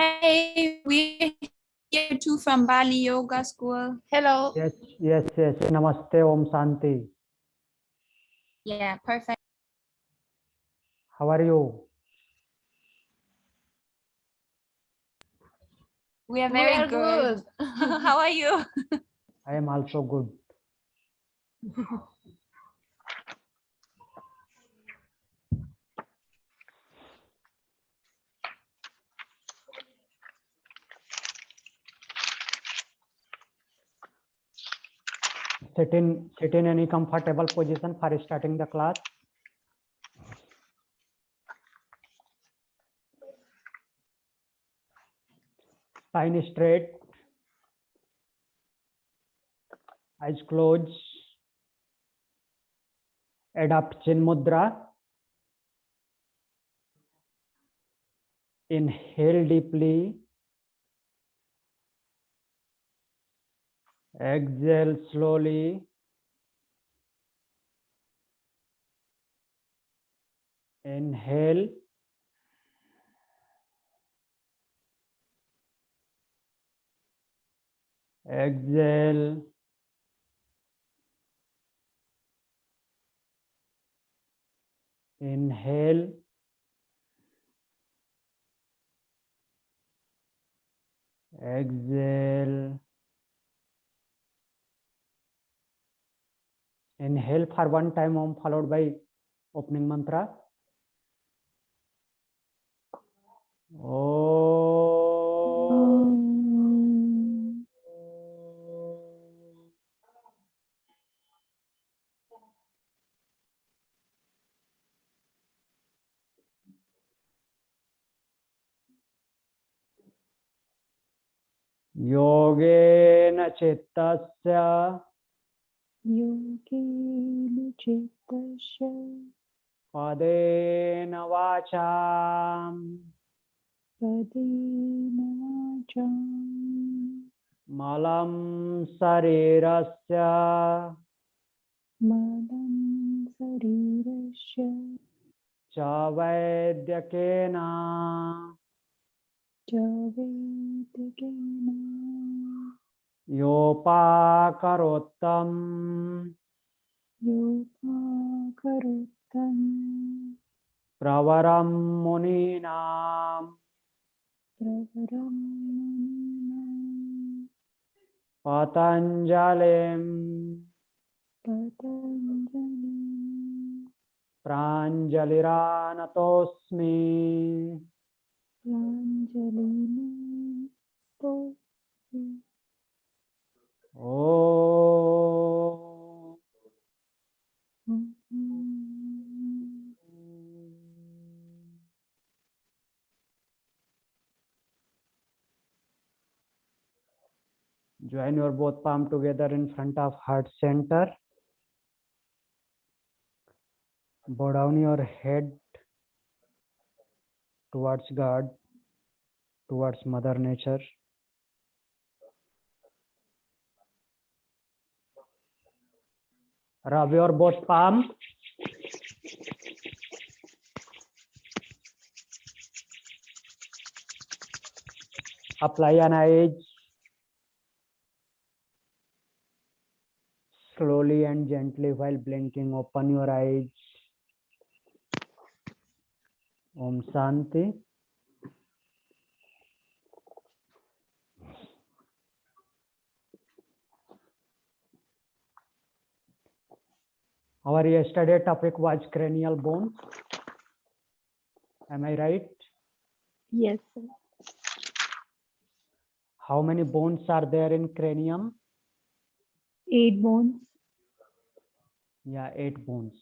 Hey, we're here too from Bali Yoga School. Hello. Yes. Namaste, Om Shanti. Yeah, perfect. How are you? We are We very are good. good. How are you? I am also good. Sit in any comfortable position for starting the class. Spine straight. Eyes closed. Adopt Chin Mudra. Inhale deeply. Exhale slowly. Inhale. Exhale. Inhale. Exhale. Inhale for one time, Om, followed by opening mantra. Om. योगेन चित्तस्य पदेन वाचाम् मलं शरीरस्य च वैद्यकेन योपाकरोत्तम् प्रवरं मुनीनां पतञ्जलिं प्राञ्जलिरानतोऽस्मि ओ Join your both palm together in front of heart center. Bow down your head towards God, towards Mother Nature. Rub your both palm. Apply an eyes. Slowly and gently while blinking, open your eyes. Om Shanti. Our yesterday topic was cranial bones. Am I right? Yes, sir. How many bones are there in cranium? 8 bones. Yeah, 8 bones.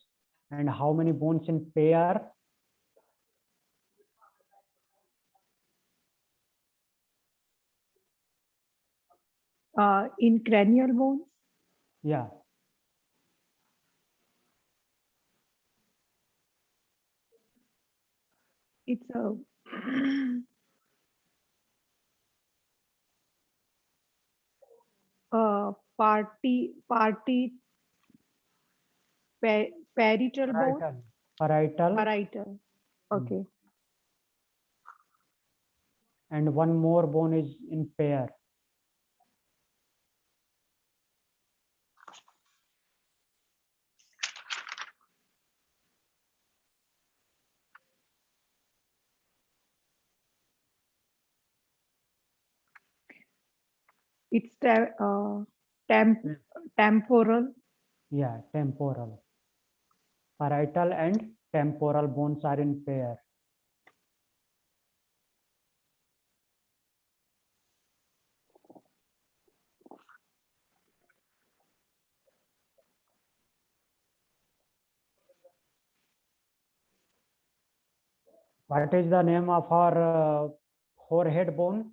And how many bones in pair? In cranial bones, Yeah. it's a parietal bone. Parietal. Parietal. Okay. and one more bone is in pair. It's temporal. Yeah, temporal. Parietal and temporal bones are in pair. What is the name of our forehead bone?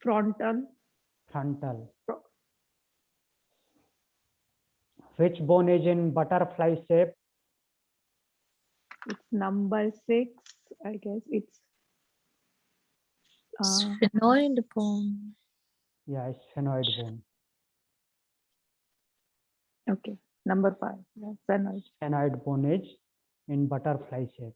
Frontal. Frontal. Which bone is in butterfly shape? It's number 6. I guess it's Sphenoid bone. Yeah, sphenoid bone. okay. Number 5. Yeah, sphenoid. Sphenoid bone is in butterfly shape.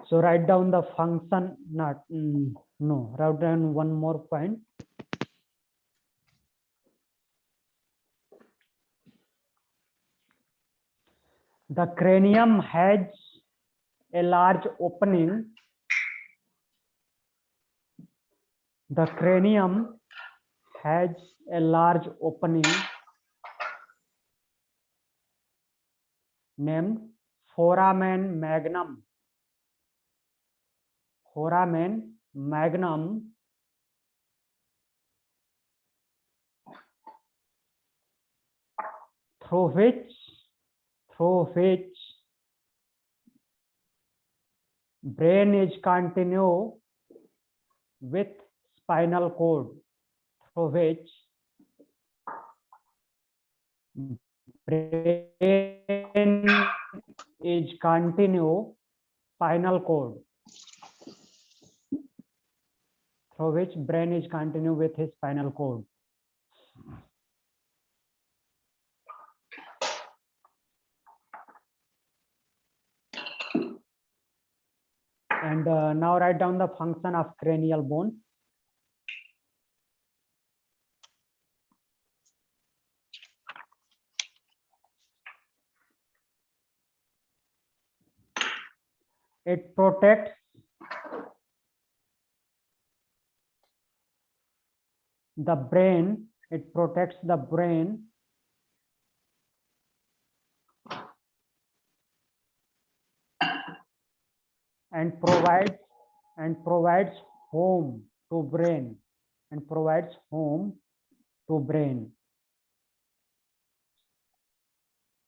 So write down the function. No, write down one more point. The cranium has a large opening. The cranium has a large opening named foramen magnum. Foramen magnum through which brain is continued with spinal cord, through which brain is continued spinal cord, through which brain is continued with his spinal cord. And now write down the function of cranial bone. It protects the brain. It protects the brain and provides home to brain and provides home to brain.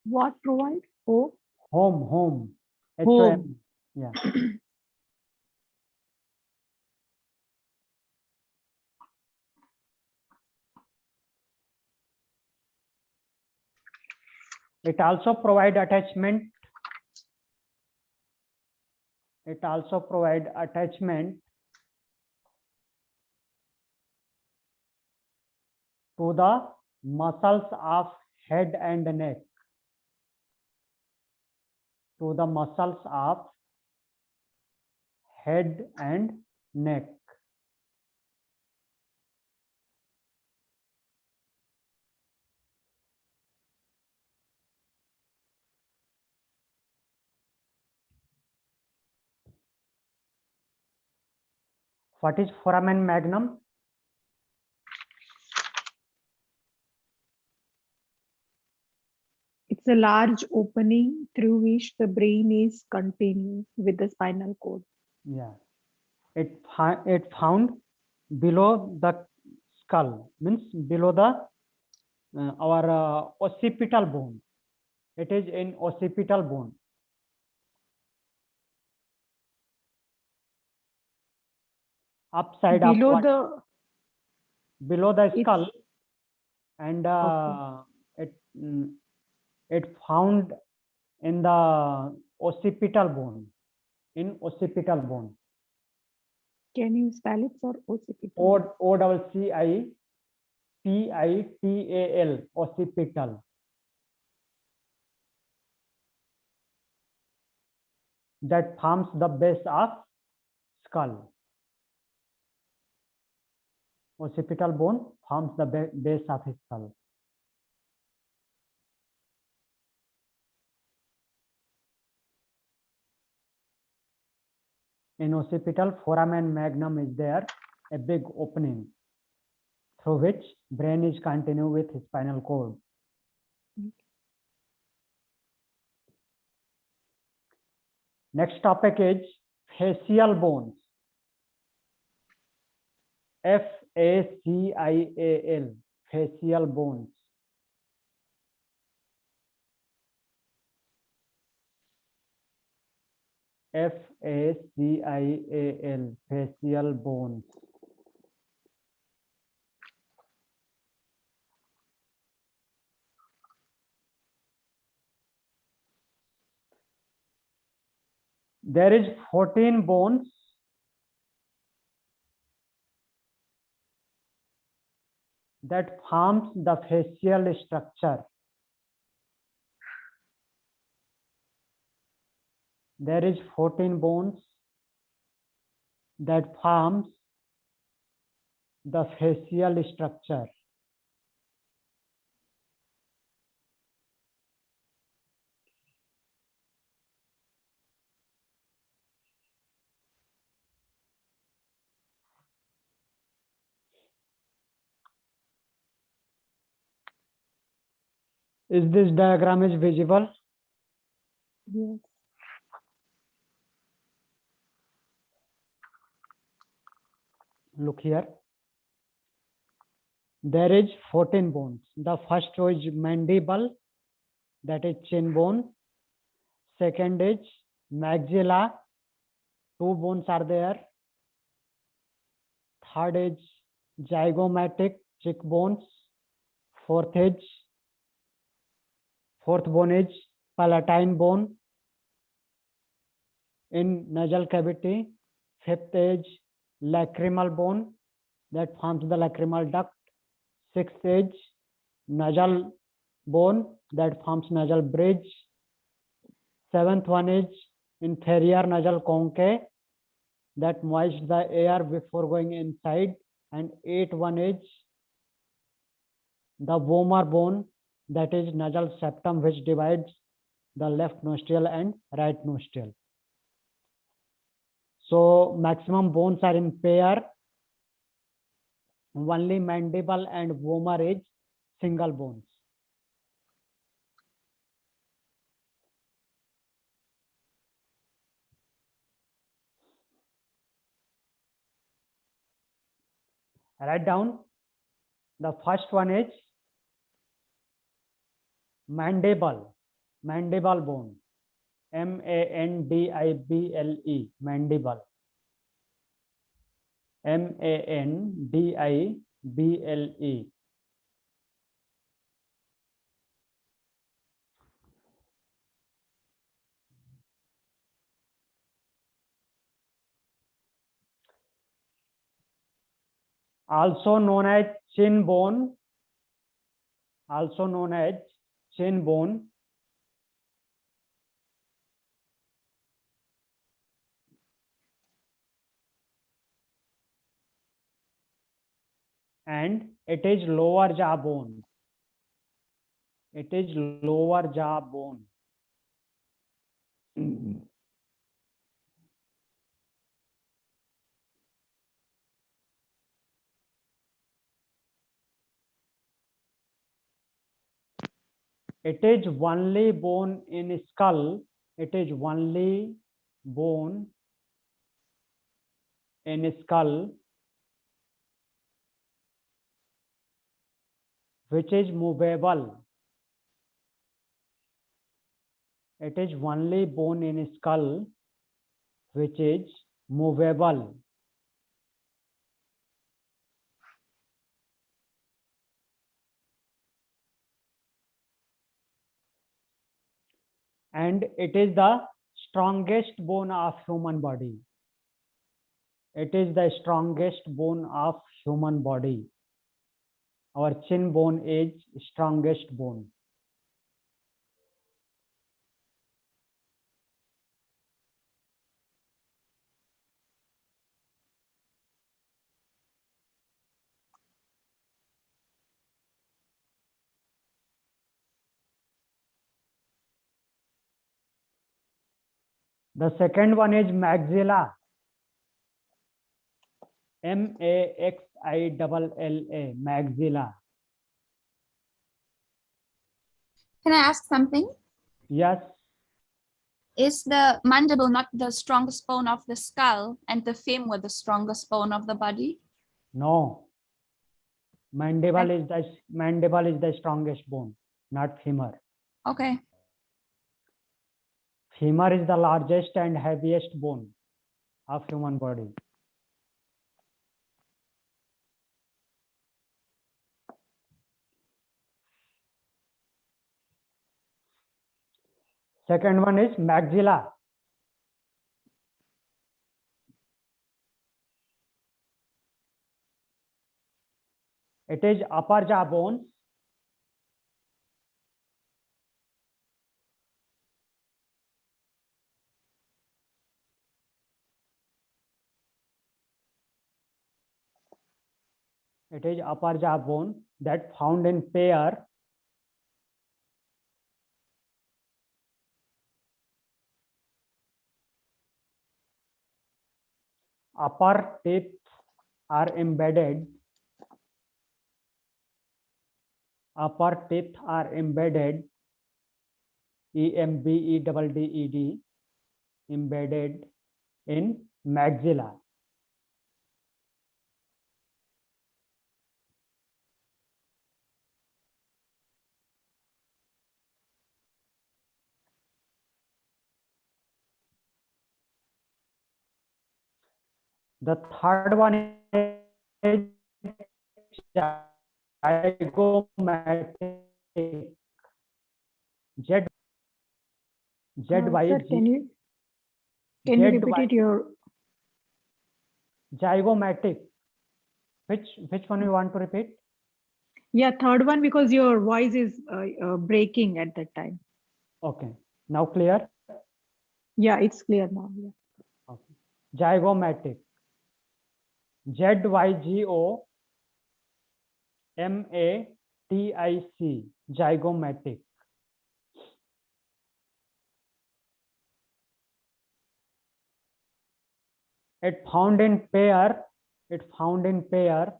What provide? Oh, Home. Home. HOM. Yeah. It also provide attachment. It also provide attachment to the muscles of head and neck. To the muscles of head and neck. What is foramen magnum? it's a large opening through which the brain is continued with the spinal cord. Yeah. It found below the skull, means below the our occipital bone. It is in occipital bone. Upside Below upward. Below the skull, and it found in the occipital bone. In occipital bone. Can you spell it for occipital? OCCI PITAL, occipital. That forms the base of skull. Occipital bone forms the base of his skull. In occipital, foramen magnum is there, a big opening through which brain is continued with his spinal cord. Next topic is facial bones. FACIAL, facial bones. FACIAL, facial bones. There is 14 bones that forms the facial structure. There is 14 bones that forms the facial structure. Is this diagram is visible? Yes. Look here. There is 14 bones. The first row is mandible, that is chin bone. Second is maxilla, 2 bones are there. Third is zygomatic, cheekbones. Fourth bone is palatine bone in nasal cavity. Fifth is lacrimal bone that forms the lacrimal duct. Sixth is nasal bone that forms nasal bridge. Seventh one is inferior nasal conchae that moists the air before going inside. And eighth one is the vomer bone, that is nasal septum, which divides the left nostril and right nostril. So maximum bones are in pair. Only mandible and vomer is single bones. Write down. The first one is mandible, mandible bone. MANDIBLE, mandible. MANDIBLE. Also known as chin bone. Also known as chin bone. And it is lower jaw bone. It is lower jaw bone. It is only bone in skull. It is only bone in skull which is movable. It is only bone in skull which is movable. And it is the strongest bone of human body. It is the strongest bone of human body. Our chin bone is strongest bone. The second one is maxilla. Maxilla. Maxilla. Can I ask something? Yes. Is the mandible not the strongest bone of the skull and the femur the strongest bone of the body? No. Mandible is the strongest bone, not femur. Okay. Femur is the largest and heaviest bone of human body. Second one is maxilla. It is upper jaw bone. It is upper jaw bone that found in pair upper teeth are embedded. Upper teeth are embedded. EMBEDDED embedded in maxilla. The third one is zygomatic. Z Sir, can you repeat it? Your zygomatic. Which one you want to repeat? yeah, third one, because your voice is breaking at that time. Okay. Now clear? Yeah, it's clear now. Yeah. Okay. Zygomatic. ZYGOMATIC. Zygomatic. It found in pair. It found in pair.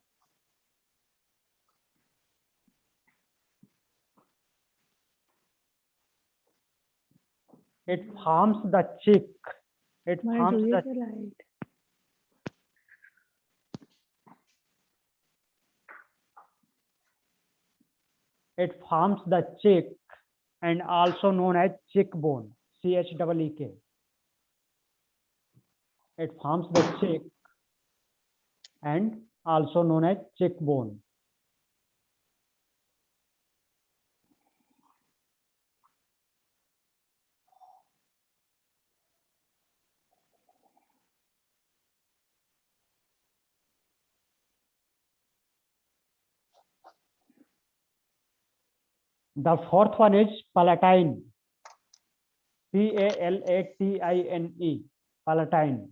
It forms the cheek. It forms the It forms the cheek and also known as cheekbone. CHEEK. It forms the cheek and also known as cheekbone. The fourth one is palatine. PALATINE. Palatine.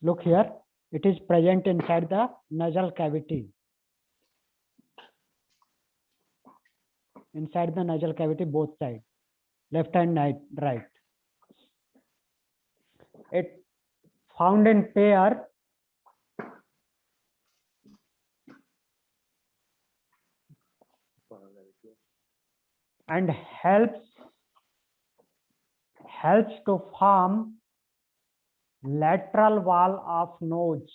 Look here, it is present inside the nasal cavity. Inside the nasal cavity, both sides, left and right. It found in pair and helps to form lateral wall of nose,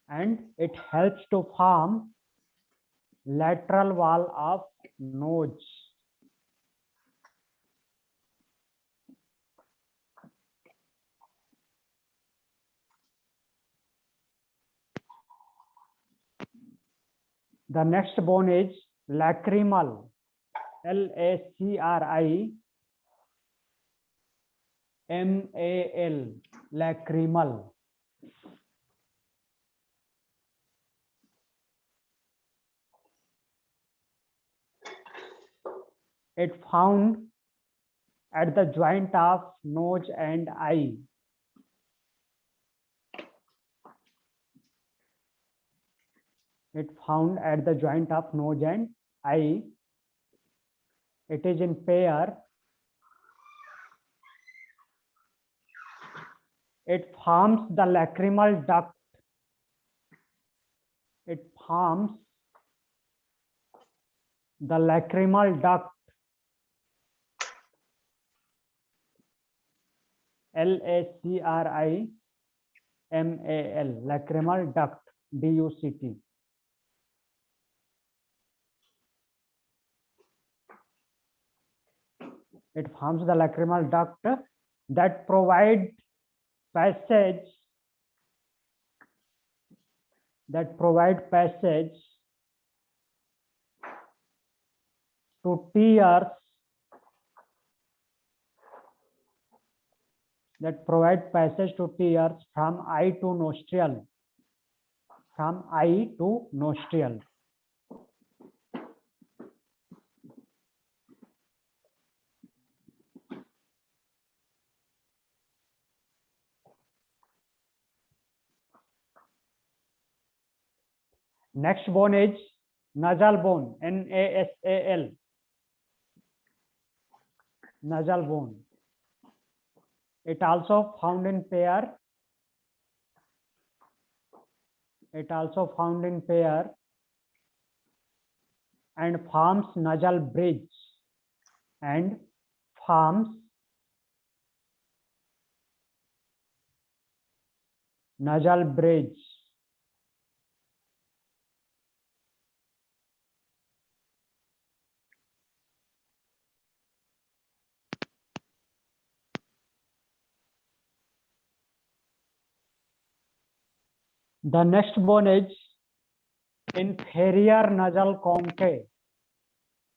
and it helps to form lateral wall of nose. The next bone is lacrimal. L-A-C-R-I-M-A-L. Lacrimal. It found at the joint of nose and eye. It found at the joint of nose and eye. It is in pair. It forms the lacrimal duct. It forms the lacrimal duct. L-A-C-R-I-M-A-L. Lacrimal duct. D-U-C-T. It forms the lacrimal duct that provide passage to tears from eye to nostril. Next bone is nasal bone. N-A-S-A-L. Nasal bone. It also found in pair. And forms nasal bridge. The next bone is inferior nasal conchae.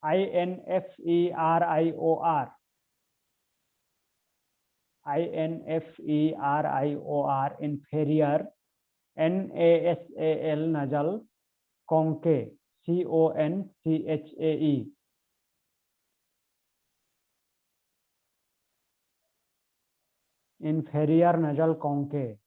I-N-F-E-R-I-O-R. Inferior. N-A-S-A-L nasal conchae. C-O-N-C-H-A-E. Inferior nasal conchae.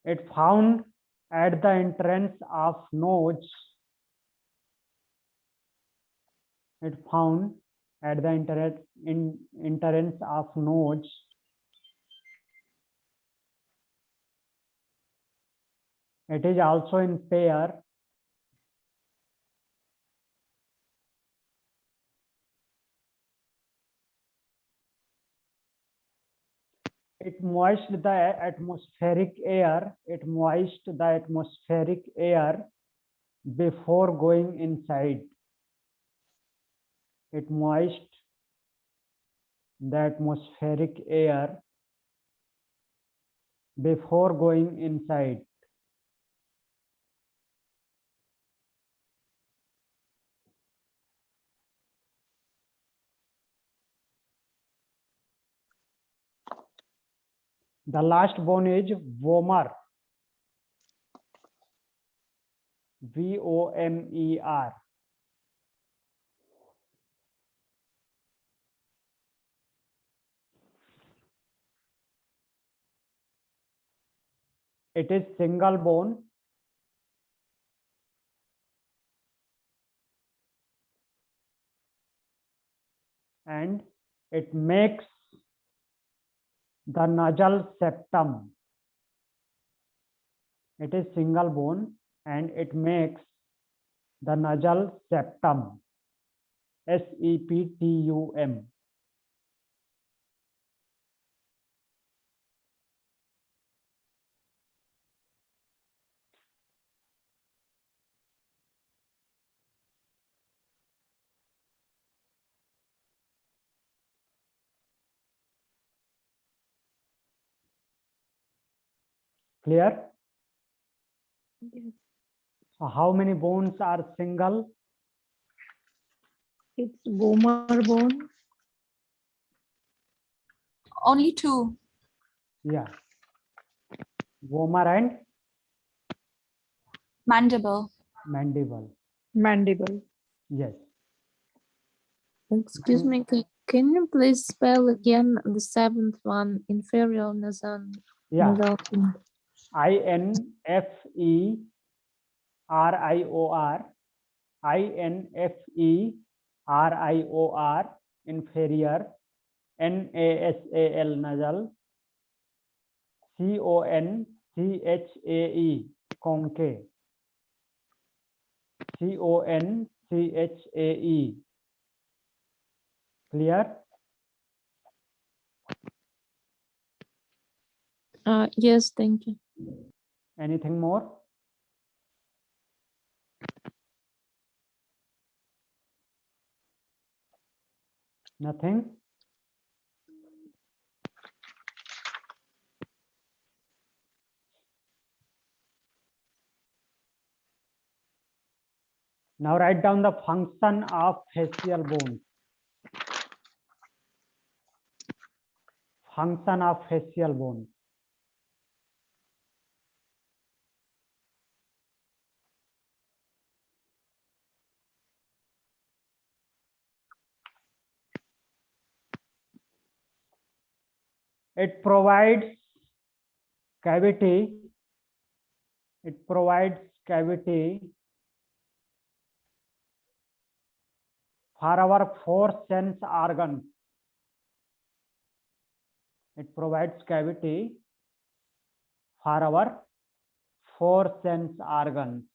It found at the entrance of nose. It is also in pair. It moistened the atmospheric air before going inside. It moistened the atmospheric air before going inside. The last bone is vomer. V-O-M-E-R. It is single bone. And it makes the nasal septum. It is single bone and it makes the nasal septum. S-E-P-T-U-M. Clear? Yes. So how many bones are single? It's vomer bone. Only two. Yeah. Vomer and Mandible. mandible. Mandible. Yes. Excuse me, can you please spell again the seventh one, inferior nasal? Yeah. nasal fin? INFERIOR. INFERIOR, inferior. NASAL, nasal. CONCHAE, concave. CONCHAE. Clear? Yes, thank you. Anything more? Nothing? Now write down the function of facial bones. Function of facial bones. It provides cavity. It provides cavity for our four sense organs. It provides cavity for our four sense organs.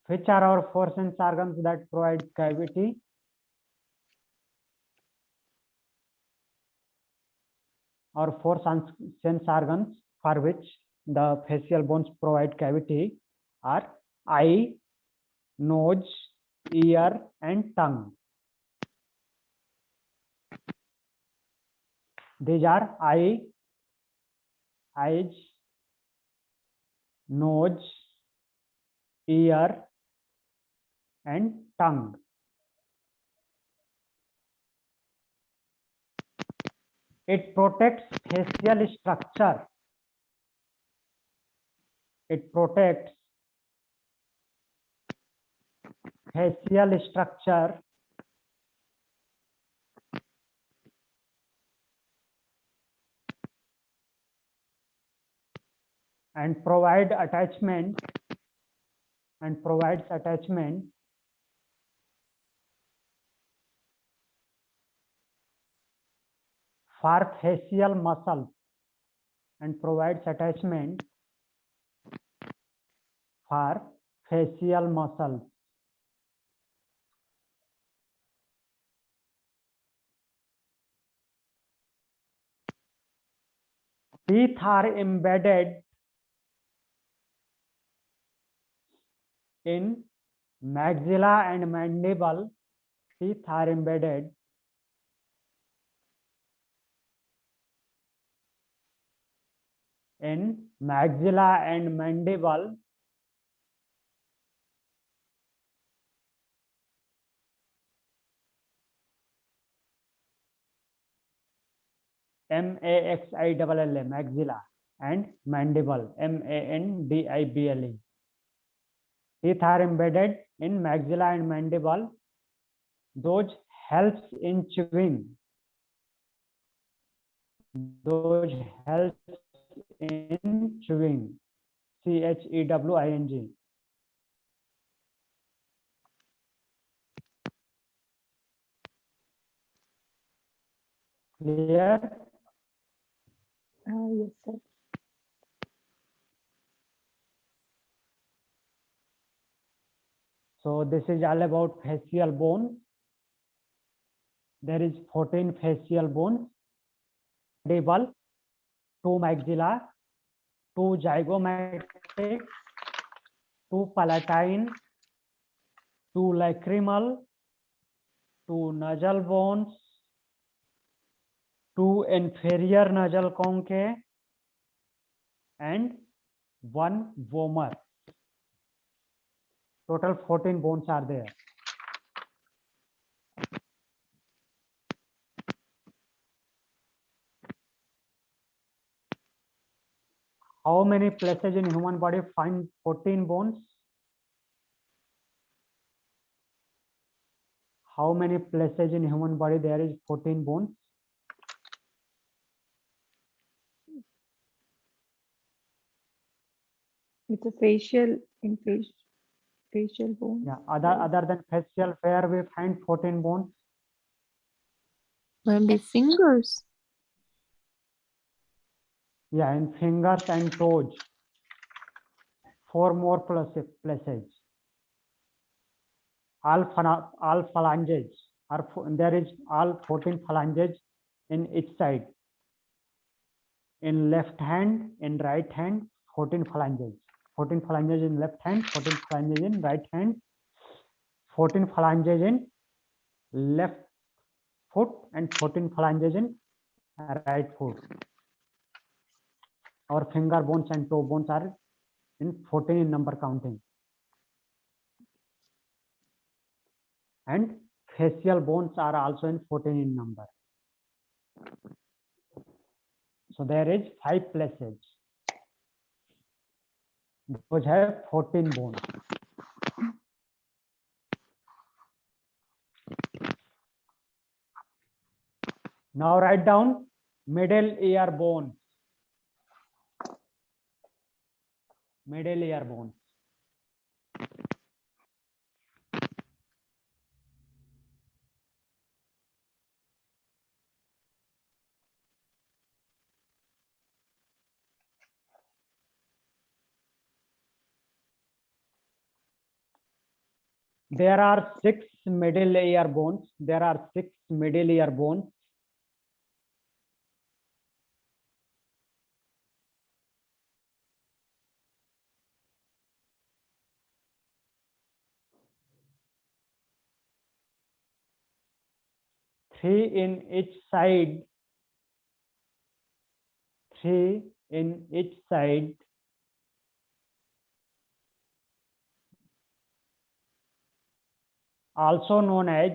Which are our four sense organs that provide cavity? Our four sense organs for which the facial bones provide cavity are eye, nose, ear, and tongue. These are eyes, nose, ear, and tongue. It protects facial structure. It protects facial structure and provides attachment for facial muscles and provides attachment for facial muscles. Teeth are embedded in maxilla and mandible. Teeth are embedded in maxilla and mandible. MAXILLA, maxilla, and mandible, MANDIBLE. Teeth are embedded in maxilla and mandible. Those helps in chewing. Those helps in chewing. CHEWING. Clear? Yes, sir. So this is all about facial bones. There is 14 facial bones. Mandible, 2 maxilla, 2 zygomatic, 2 palatine, 2 lacrimal, 2 nasal bones, 2 inferior nasal conchae, and 1 vomer. Total 14 bones are there. How many places in human body find 14 bones? How many places in human body there is 14 bones? It's a facial bone. Yeah, other than facial, where we find 14 bones? Maybe fingers. Yeah, in fingers and toes. 4 more places. All phalanges are there is all 14 phalanges in each side. In left hand, in right hand, 14 phalanges. 14 phalanges in left hand, 14 phalanges in right hand, 14 phalanges in left foot, and 14 phalanges in right foot. Our finger bones and toe bones are in 14 in number counting. And facial bones are also in 14 in number. So there is 5 places. Those have 14 bones. Now write down middle ear bones. Middle ear bones. There are 6 middle ear bones. There are 6 middle ear bones. Three in each side. 3 in each side. Also known as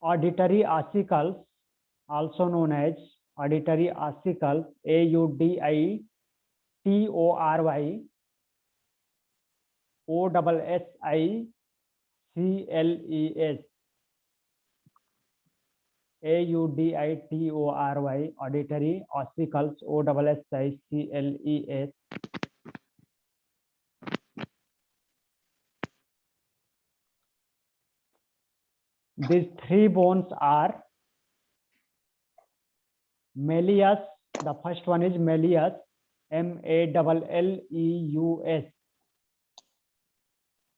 auditory ossicles. Also known as auditory ossicles. AUDITORY. OSSICLES. AUDITORY. Auditory ossicles. OSSICLES. These 3 bones are malleus. The first one is malleus. MALLEUS.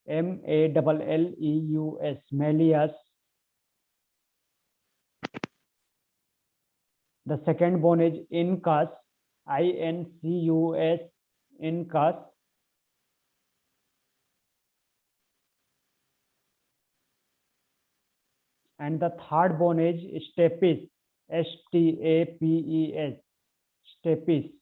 MALLEUS. Malleus. The second bone is incus. INCUS. Incus. And the third bone is stapes. STAPES. Stapes.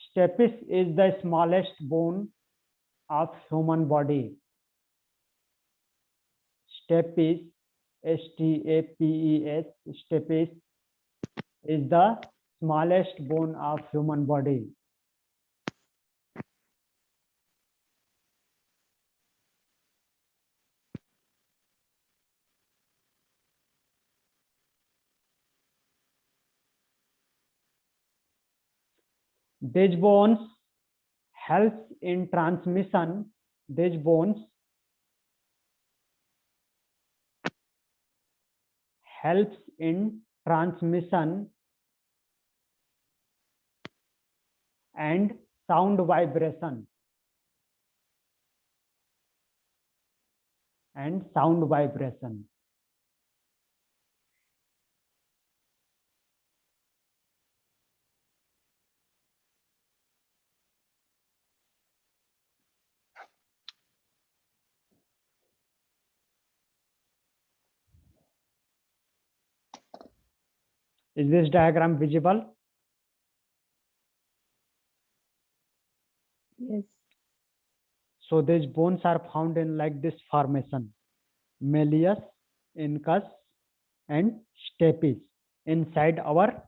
Stapes is the smallest bone of human body. Stapes. STAPES. Stapes is the smallest bone of human body. These bones helps in transmission. These bones helps in transmission and sound vibration. And sound vibration. Is this diagram visible? Yes. So these bones are found in like this formation: malleus, incus, and stapes inside our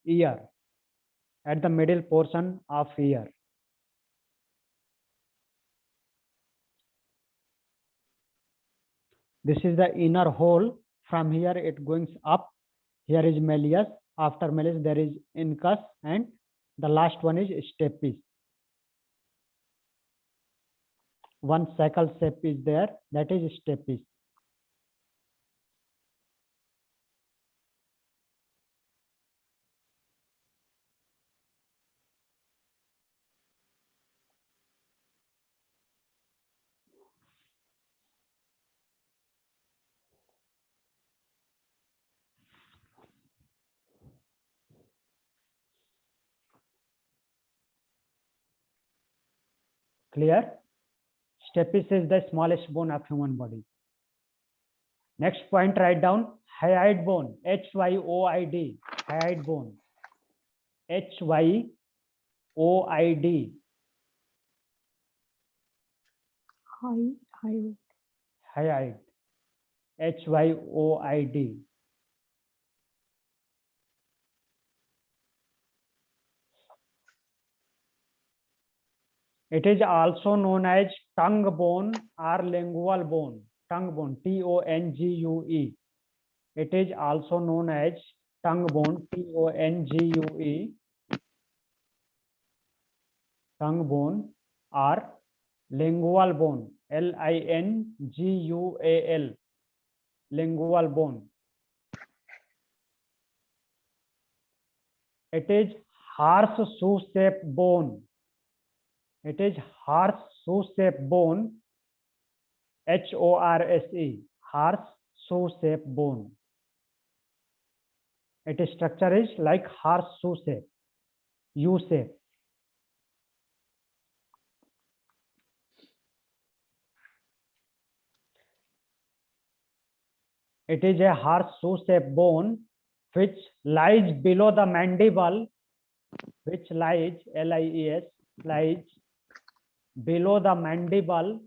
ear, at the middle portion of ear. This is the inner hole. From here it goes up. Here is malleus. After malleus there is incus, and the last one is stapes. One circle shape is there, that is stapes. Clear? Stapes is the smallest bone of human body. Next point, write down hyoid bone. Hyoid. Hyoid bone. Hyoid. Hyoid. Hyoid. Hyoid. It is also known as tongue bone or lingual bone. Tongue bone, Tongue. It is also known as tongue bone, Tongue. Tongue bone or lingual bone, Lingual. Lingual bone. It is horseshoe-shaped bone. It is horseshoe-shaped bone, HORSE, horseshoe-shaped bone. Its structure is like horseshoe shape, U shape. It is a horseshoe-shaped bone which lies below the mandible, which lies, LIES, lies below the mandible,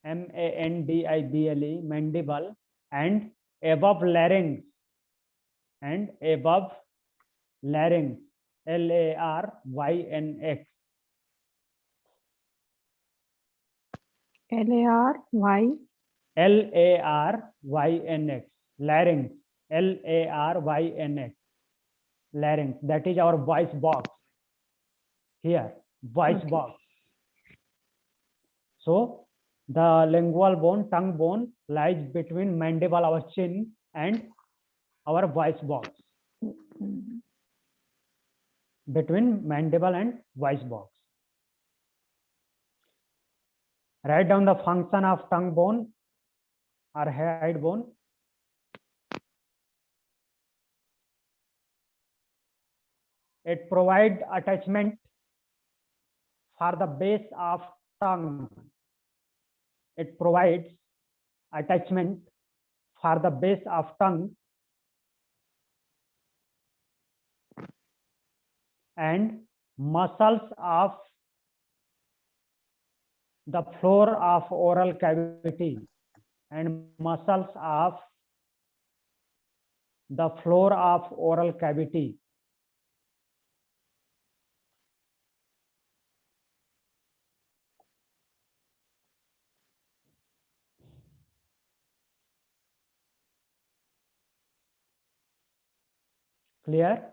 MANDIBLE, mandible, and above larynx, LARYNX. LARY. LARYNX, larynx, LARYNX, larynx. That is our voice box. Here, voice Okay. box. So the lingual bone, tongue bone, lies between mandible, our chin, and our voice box. Mm. Between mandible and voice box. Write down the function of tongue bone or hyoid bone. It provides attachment for the base of tongue. It provides attachment for the base of tongue and muscles of the floor of oral cavity, and muscles of the floor of oral cavity. Clear?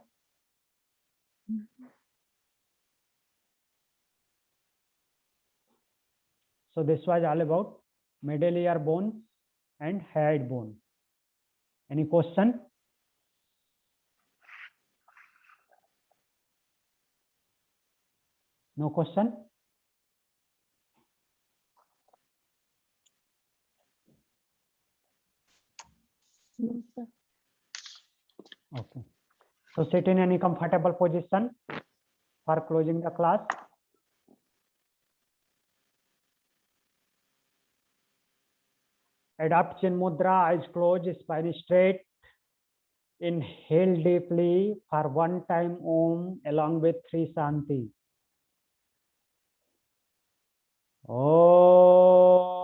So this was all about middle ear bones and hyoid bone. Any question? No question? No, sir. Okay. So sit in any comfortable position for closing the class. Adopt Chin Mudra, eyes closed, spine straight. Inhale deeply for 1 time Om along with 3 Shanti. Om.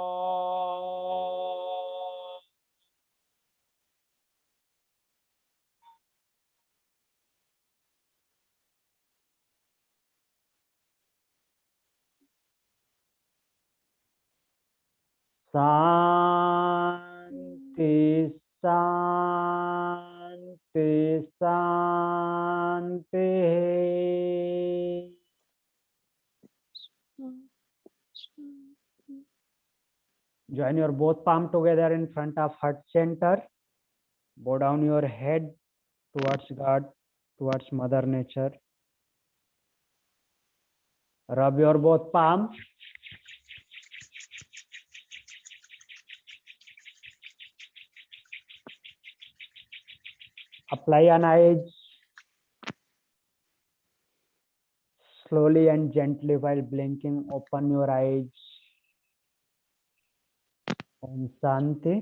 Shanti, Shanti, Shanti. Join your both palm together in front of heart center. Bow down your head towards God, towards Mother Nature. Rub your both palms. Apply an eyes slowly and gently while blinking. Open your eyes. Om Shanti.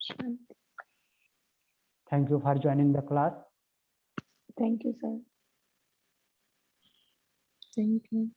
Shanti. Thank you for joining the class. Thank you, sir. Thank you.